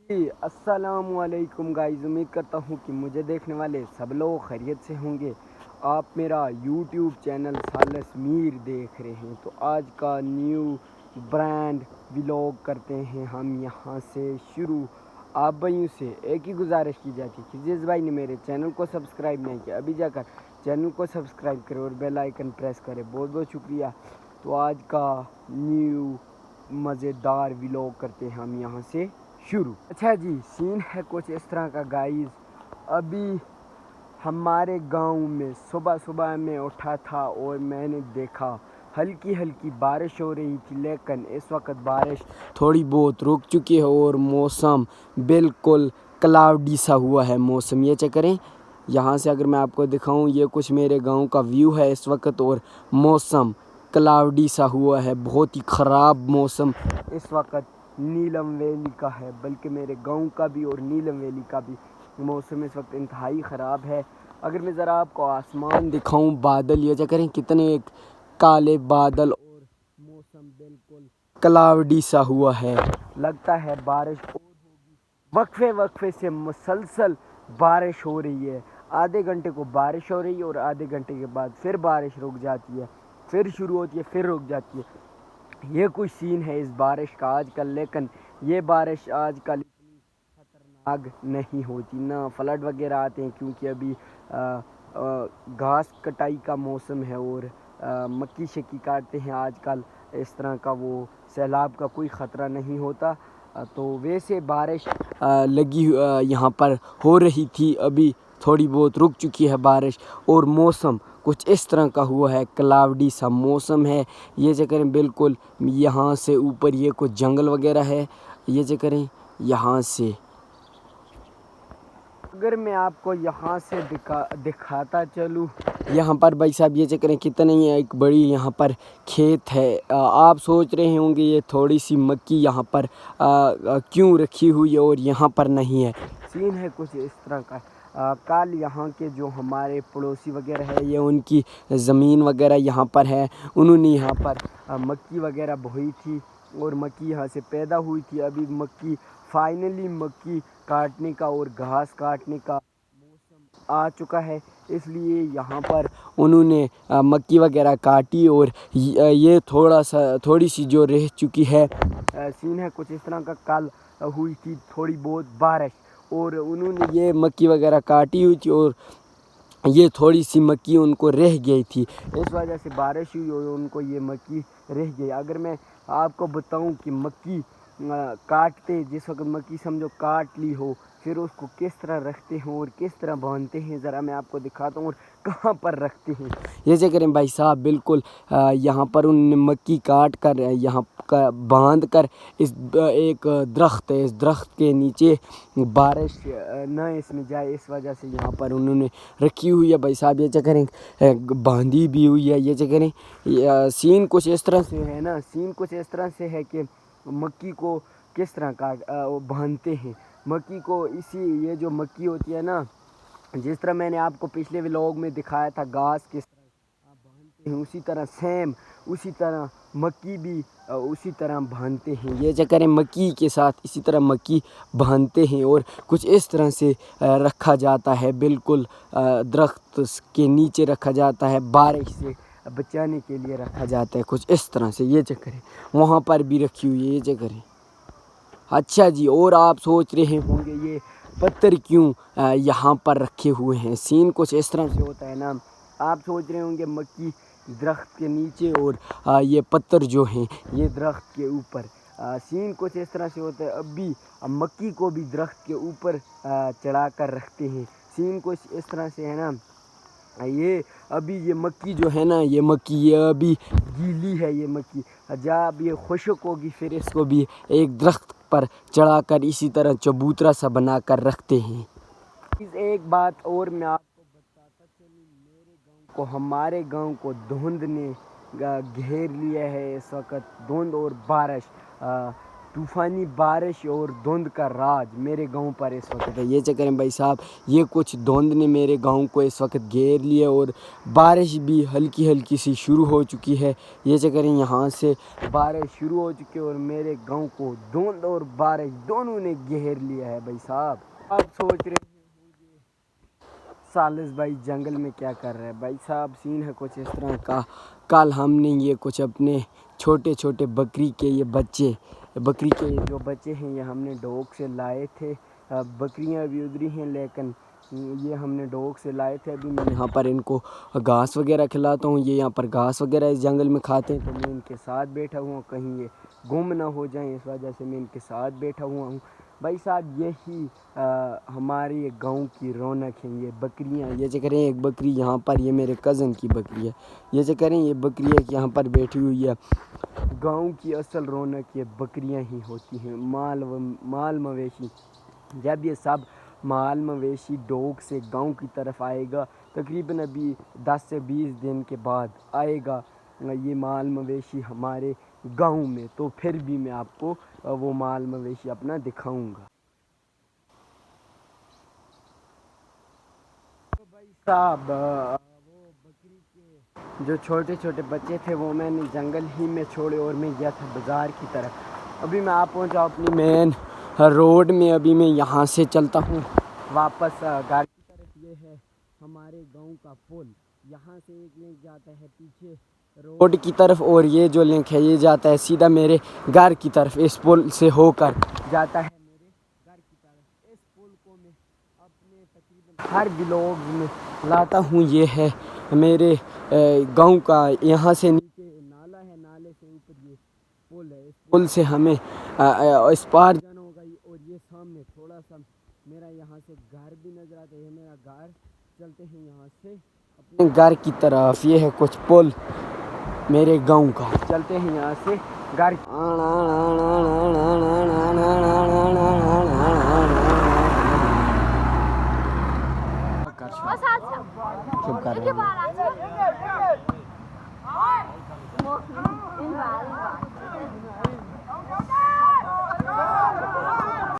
جی السلام علیکم گائز، امید کرتا ہوں کہ مجھے دیکھنے والے سب لوگ خیریت سے ہوں گے۔ آپ میرا یوٹیوب چینل ثالث میر دیکھ رہے ہیں، تو آج کا نیو برانڈ ولاگ کرتے ہیں ہم یہاں سے شروع۔ آپ بھائیوں سے ایک ہی گزارش کی جاتی ہے کہ جس بھائی نے میرے چینل کو سبسکرائب نہیں کیا ابھی جا کر چینل کو سبسکرائب کرے اور بیل آئیکن پریس کرے۔ بہت بہت شکریہ۔ تو آج کا نیو مزیدار ولاگ کرتے ہیں ہم یہاں سے شروع۔ اچھا جی، سین ہے کچھ اس طرح کا گائز۔ ابھی ہمارے گاؤں میں صبح میں اٹھا تھا اور میں نے دیکھا ہلکی ہلکی بارش ہو رہی تھی، لیکن اس وقت بارش تھوڑی بہت رک چکی ہے اور موسم بالکل کلاؤڈی سا ہوا ہے موسم۔ یہ چیک کریں، یہاں سے اگر میں آپ کو دکھاؤں، یہ کچھ میرے گاؤں کا ویو ہے اس وقت، اور موسم کلاؤڈی سا ہوا ہے، بہت ہی خراب موسم اس وقت نیلم ویلی کا ہے، بلکہ میرے گاؤں کا بھی اور نیلم ویلی کا بھی موسم اس وقت انتہائی خراب ہے۔ اگر میں ذرا آپ کو آسمان دکھاؤں، بادل یہ چیک کریں کتنے کالے بادل، اور موسم بالکل کلاؤڈی سا ہوا ہے، لگتا ہے بارش اور ہوگی۔ وقفے سے مسلسل بارش ہو رہی ہے، آدھے گھنٹے کو بارش ہو رہی ہے اور آدھے گھنٹے کے بعد پھر بارش رک جاتی ہے، پھر شروع ہوتی ہے، پھر رک جاتی ہے۔ یہ کچھ سین ہے اس بارش کا آج کل، لیکن یہ بارش آج کل اتنی خطرناک نہیں ہوتی، نہ فلڈ وغیرہ آتے ہیں، کیونکہ ابھی گھاس کٹائی کا موسم ہے اور مکی شکی کاٹتے ہیں آج کل، اس طرح کا وہ سیلاب کا کوئی خطرہ نہیں ہوتا۔ تو ویسے بارش لگی یہاں پر ہو رہی تھی، ابھی تھوڑی بہت رک چکی ہے بارش، اور موسم کچھ اس طرح کا ہوا ہے، کلاؤڈی سا موسم ہے۔ یہ چیک کریں، بالکل یہاں سے اوپر یہ کچھ جنگل وغیرہ ہے، یہ چیک کریں یہاں سے۔ اگر میں آپ کو یہاں سے دکھاتا چلوں، یہاں پر بھائی صاحب یہ چیک کریں کتنی ایک بڑی یہاں پر کھیت ہے۔ آپ سوچ رہے ہوں گے یہ تھوڑی سی مکی یہاں پر کیوں رکھی ہوئی ہے اور یہاں پر نہیں ہے۔ سین ہے کچھ اس طرح کا۔ کل یہاں کے جو ہمارے پڑوسی وغیرہ ہے، یہ ان کی زمین وغیرہ یہاں پر ہے، انہوں نے یہاں پر مکی وغیرہ بوئی تھی اور مکی یہاں سے پیدا ہوئی تھی۔ ابھی مکی فائنلی مکی کاٹنے کا اور گھاس کاٹنے کا موسم آ چکا ہے، اس لیے یہاں پر انہوں نے مکی وغیرہ کاٹی، اور یہ تھوڑی سی جو رہ چکی ہے۔ سین ہے کچھ اس طرح کا، کل ہوئی تھی تھوڑی بہت بارش اور انہوں نے یہ مکی وغیرہ کاٹی ہوئی تھی، اور یہ تھوڑی سی مکی ان کو رہ گئی تھی، اس وجہ سے بارش ہوئی اور ان کو یہ مکی رہ گئی۔ اگر میں آپ کو بتاؤں کہ مکی کاٹتے، جس وقت مکی سمجھو کاٹ لی ہو، پھر اس کو کس طرح رکھتے ہیں اور کس طرح باندھتے ہیں، ذرا میں آپ کو دکھاتا ہوں اور کہاں پر رکھتے ہیں۔ یہ چیک کریں بھائی صاحب، بالکل یہاں پر ان نے مکی کاٹ کر یہاں باندھ کر ایک درخت ہے، اس درخت کے نیچے بارش نہ اس میں جائے، اس وجہ سے یہاں پر انہوں نے رکھی ہوئی ہے بھائی صاحب۔ یہ چیک کریں باندھی بھی ہوئی ہے، یہ چیک کریں سین کچھ اس طرح سے ہے نا، سین کچھ اس طرح سے ہے کہ مکی کو کس طرح باندھتے ہیں۔ مکی کو یہ جو مکی ہوتی ہے نا، جس طرح میں نے آپ کو پچھلے ولاگ میں دکھایا تھا گھاس کس طرح باندھتے ہیں، اسی طرح سیم اسی طرح مکی بھی اسی طرح باندھتے ہیں۔ یہ چیک کریں مکی کے ساتھ اسی طرح مکی باندھتے ہیں، اور کچھ اس طرح سے رکھا جاتا ہے، بالکل درخت کے نیچے رکھا جاتا ہے، بارش سے بچانے کے لیے رکھا جاتا ہے کچھ اس طرح سے۔ یہ چیک کریں وہاں پر بھی رکھی ہوئی ہے، یہ چیک کریں۔ اچھا جی، اور آپ سوچ رہے ہوں گے یہ پتھر کیوں یہاں پر رکھے ہوئے ہیں، سین کچھ اس طرح سے ہوتا ہے نا، آپ سوچ رہے ہوں گے مکی درخت کے نیچے اور یہ پتھر جو ہیں یہ درخت کے اوپر، سین کچھ اس طرح سے ہوتا ہے۔ ابھی مکی کو بھی درخت کے اوپر چڑھا کر رکھتے ہیں، سین کچھ اس طرح سے ہے نا۔ یہ ابھی یہ مکی جو ہے نا، یہ مکی یہ ابھی گیلی ہے، یہ مکی جب یہ خشک ہوگی پھر اس کو بھی ایک درخت پر چڑھا کر اسی طرح چبوترا سا بنا کر رکھتے ہیں۔ ایک بات اور میں آپ کو بتاتا چلوں، ہمارے گاؤں کو دھند نے گھیر لیا ہے اس وقت، دھند اور بارش طوفانی بارش اور دھند کا راج میرے گاؤں پر اس وقت ہے. یہ چکر ہے بھائی صاحب, یہ کچھ دھند نے میرے گاؤں کو اس وقت گھیر لیا اور بارش بھی ہلکی ہلکی سی شروع ہو چکی ہے. یہ چکر ہے یہاں سے بارش شروع ہو چکی ہے اور میرے گاؤں کو دھند اور بارش دونوں نے گھیر لیا ہے بھائی صاحب. آپ سوچ رہے ہیں سالس بھائی جنگل میں کیا کر رہے ہیں. بھائی صاحب سین ہے کچھ اس طرح کا, کل ہم نے یہ کچھ اپنے چھوٹے چھوٹے بکری کے جو بچے ہیں یہ ہم نے ڈوگ سے لائے تھے. بکریاں بھی ادھری ہیں لیکن یہ ہم نے ڈوگ سے لائے تھے. ابھی میں یہاں پر ان کو گھاس وغیرہ کھلاتا ہوں. یہ یہاں پر گھاس وغیرہ اس جنگل میں کھاتے ہیں, تو میں ان کے ساتھ بیٹھا ہوا ہوں کہیں یہ گم نہ ہو جائیں, اس وجہ سے میں ان کے ساتھ بیٹھا ہوا ہوں. بھائی صاحب یہی ہماری گاؤں کی رونق ہیں یہ بکریاں. یہ چکر ہے ایک بکری یہاں پر, یہ میرے کزن کی بکری ہے. یہ چکر ہے یہ بکری ایک یہاں پر بیٹھی ہوئی ہے. گاؤں کی اصل رونق یہ بکریاں ہی ہوتی ہیں. مال مویشی, جب یہ سب مال مویشی ڈوگ سے گاؤں کی طرف آئے گا, تقریباً ابھی 10 سے 20 دن کے بعد آئے گا یہ مال مویشی ہمارے گاؤں میں, تو پھر بھی میں آپ کو وہ مال مویشی اپنا دکھاؤں گا. تو بھائی صاحب وہ بکری کے جو چھوٹے چھوٹے بچے تھے وہ میں نے جنگل ہی میں چھوڑے اور میں گیا تھا بازار کی طرف. ابھی میں آپ پہنچا اپنی مین روڈ میں. ابھی میں یہاں سے چلتا ہوں واپس گھر کی طرف. یہ ہے ہمارے گاؤں کا پل, یہاں سے ایک لنک جاتا ہے پیچھے روڈ کی طرف, اور یہ جو لنک ہے یہ جاتا ہے سیدھا میرے گھر کی طرف. اس پل سے ہو کر جاتا ہے میرے گھر کی طرف. اس پل کو میں اپنے تقریباً ہر ولاگ میں لاتا ہوں. یہ ہے میرے گاؤں کا, یہاں سے نیچے نالا ہے, نالے سے اوپر یہ پل ہے. اس پل سے ہمیں اس پار جانا ہوگا. اور یہ سامنے تھوڑا سا میرا یہاں سے گھر بھی نظر آتا ہے. یہ میرا گھر, چلتے ہیں یہاں سے اپنے گھر کی طرف. یہ ہے کچھ پل میرے گاؤں کا, چلتے ہیں یہاں سے گھر. چپ کر رہے ہیں.